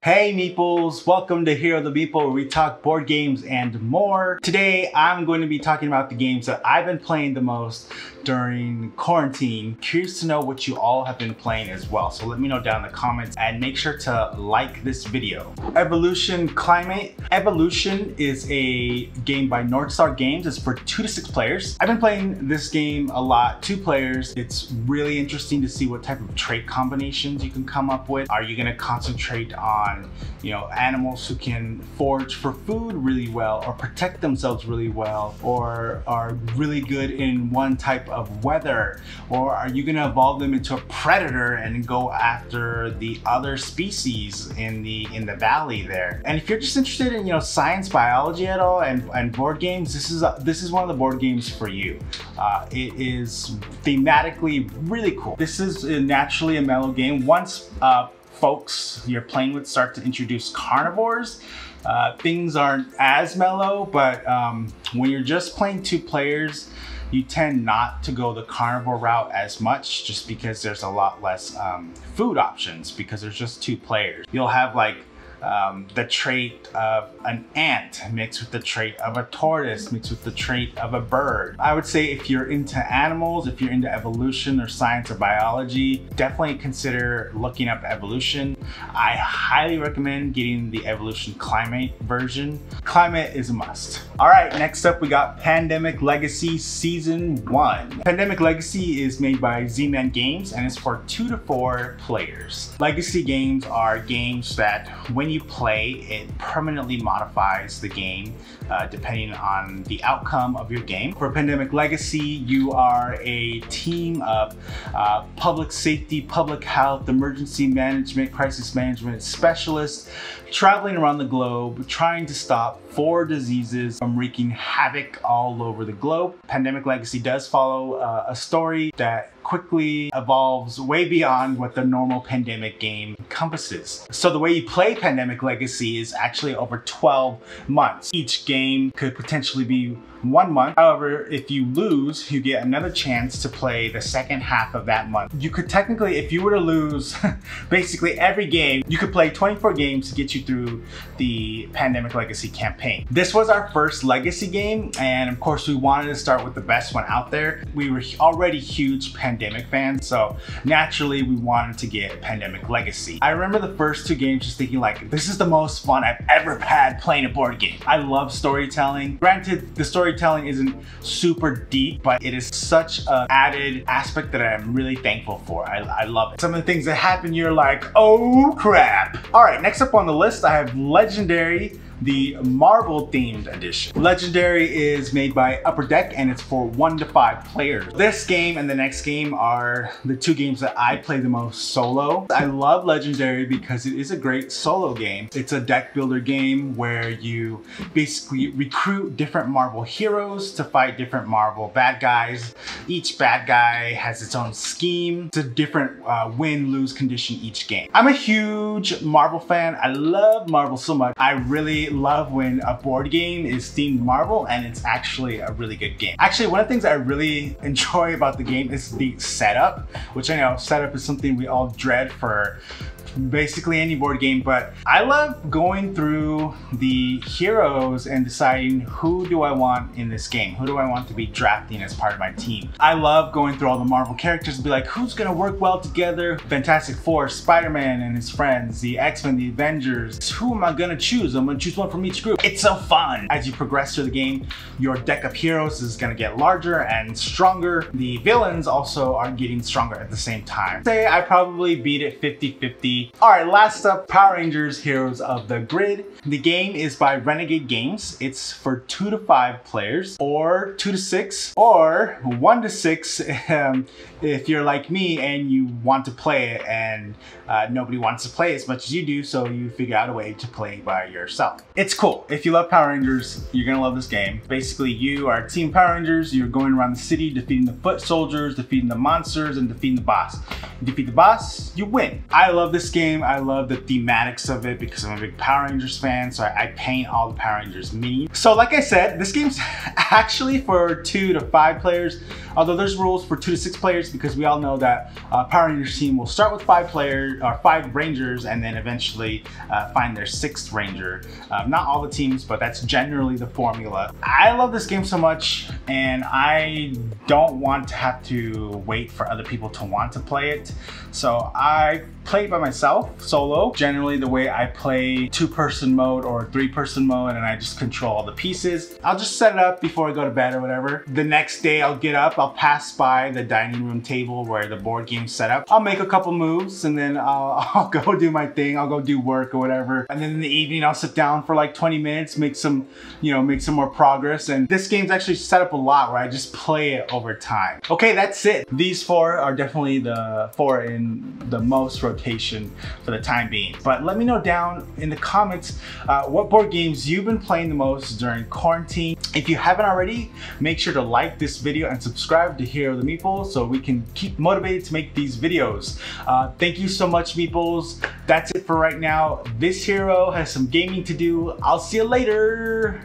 Hey Meeples, welcome to Hero the Meeple, where we talk board games and more. Today I'm going to be talking about the games that I've been playing the most during quarantine. Curious to know what you all have been playing as well, so let me know down in the comments and make sure to like this video. Evolution Climate. Evolution is a game by North Star Games. It's for 2 to 6 players. I've been playing this game a lot, 2 players. It's really interesting to see what type of trait combinations you can come up with. Are you going to concentrate on animals who can forage for food really well or protect themselves really well, or are really good in one type of weather, or are you going to evolve them into a predator and go after the other species in the valley there? And if you're just interested in science, biology at all, and board games, this is one of the board games for you. It is thematically really cool. This is naturally a mellow game. Once folks you're playing with start to introduce carnivores, things aren't as mellow, but when you're just playing 2 players, you tend not to go the carnivore route as much, just because there's a lot less food options because there's just 2 players. You'll have like the trait of an ant mixed with the trait of a tortoise mixed with the trait of a bird. I would say if you're into animals, if you're into evolution or science or biology, definitely consider looking up Evolution. I highly recommend getting the Evolution Climate version. Climate is a must. All right, next up we got Pandemic Legacy Season 1. Pandemic Legacy is made by Z-Man Games and is for 2 to 4 players. Legacy games are games that when you play, it permanently modifies the game depending on the outcome of your game. For Pandemic Legacy, you are a team of public safety, public health, emergency management, crisis management specialists traveling around the globe trying to stop 4 diseases from wreaking havoc all over the globe. Pandemic Legacy does follow a story that quickly evolves way beyond what the normal pandemic game encompasses. So the way you play Pandemic Legacy is actually over 12 months. Each game could potentially be 1 month. However, if you lose, you get another chance to play the second half of that month. You could technically, if you were to lose basically every game, you could play 24 games to get you through the Pandemic Legacy campaign. This was our first Legacy game, and of course we wanted to start with the best one out there. We were already huge Pandemic fans, so naturally we wanted to get Pandemic Legacy. I remember the first 2 games just thinking like, this is the most fun I've ever had playing a board game. I love storytelling. Granted, the storytelling isn't super deep, but it is such an added aspect that I'm really thankful for. I love it. Some of the things that happen, you're like, oh crap. All right, next up on the list, I have Legendary, the Marvel themed edition. Legendary is made by Upper Deck and it's for 1 to 5 players. This game and the next game are the 2 games that I play the most solo. I love Legendary because it is a great solo game. It's a deck builder game where you basically recruit different Marvel heroes to fight different Marvel bad guys. Each bad guy has its own scheme. It's a different win-lose condition each game. I'm a huge Marvel fan. I love Marvel so much. I really love when a board game is themed Marvel and it's actually a really good game. Actually, one of the things I really enjoy about the game is the setup, which I know setup is something we all dread for basically any board game, but I love going through the heroes and deciding who do I want in this game? Who do I want to be drafting as part of my team? I love going through all the Marvel characters and be like, who's gonna work well together? Fantastic Four, Spider-Man and his friends, the X-Men, the Avengers. Who am I gonna choose? I'm gonna choose one from each group. It's so fun. As you progress through the game, your deck of heroes is gonna get larger and stronger. The villains also are getting stronger at the same time. Say I probably beat it 50-50. All right, last up, Power Rangers Heroes of the Grid. The game is by Renegade Games. It's for 2 to 5 players, or 2 to 6, or 1 to 6 if you're like me and you want to play it and nobody wants to play as much as you do, so you figure out a way to play by yourself. It's cool. If you love Power Rangers, you're gonna love this game. Basically, you are Team Power Rangers. You're going around the city defeating the foot soldiers, defeating the monsters, and defeating the boss. You defeat the boss, you win. I love this game. I love the thematics of it because I'm a big Power Rangers fan, so I paint all the Power Rangers minis. So like I said, this game's actually for 2 to 5 players, although there's rules for 2 to 6 players because we all know that Power Rangers team will start with 5 players or 5 Rangers and then eventually find their 6th Ranger. Not all the teams, but that's generally the formula. I love this game so much, and I don't want to have to wait for other people to want to play it. So I play it by myself, solo. Generally the way I play 2-person mode or 3-person mode, and I just control all the pieces. I'll just set it up before I go to bed or whatever. The next day I'll get up, I'll pass by the dining room table where the board game's set up. I'll make a couple moves and then I'll go do my thing. I'll go do work or whatever. And then in the evening I'll sit down for like 20 minutes, make some more progress. And this game's actually set up a lot where I just play it over time. Okay, that's it. These 4 are definitely the 4 in the most rotation for the time being. But let me know down in the comments what board games you've been playing the most during quarantine. If you haven't already, make sure to like this video and subscribe to Hero the Meeples so we can keep motivated to make these videos. Thank you so much, Meeples. That's it for right now. This hero has some gaming to do. I'll see you later.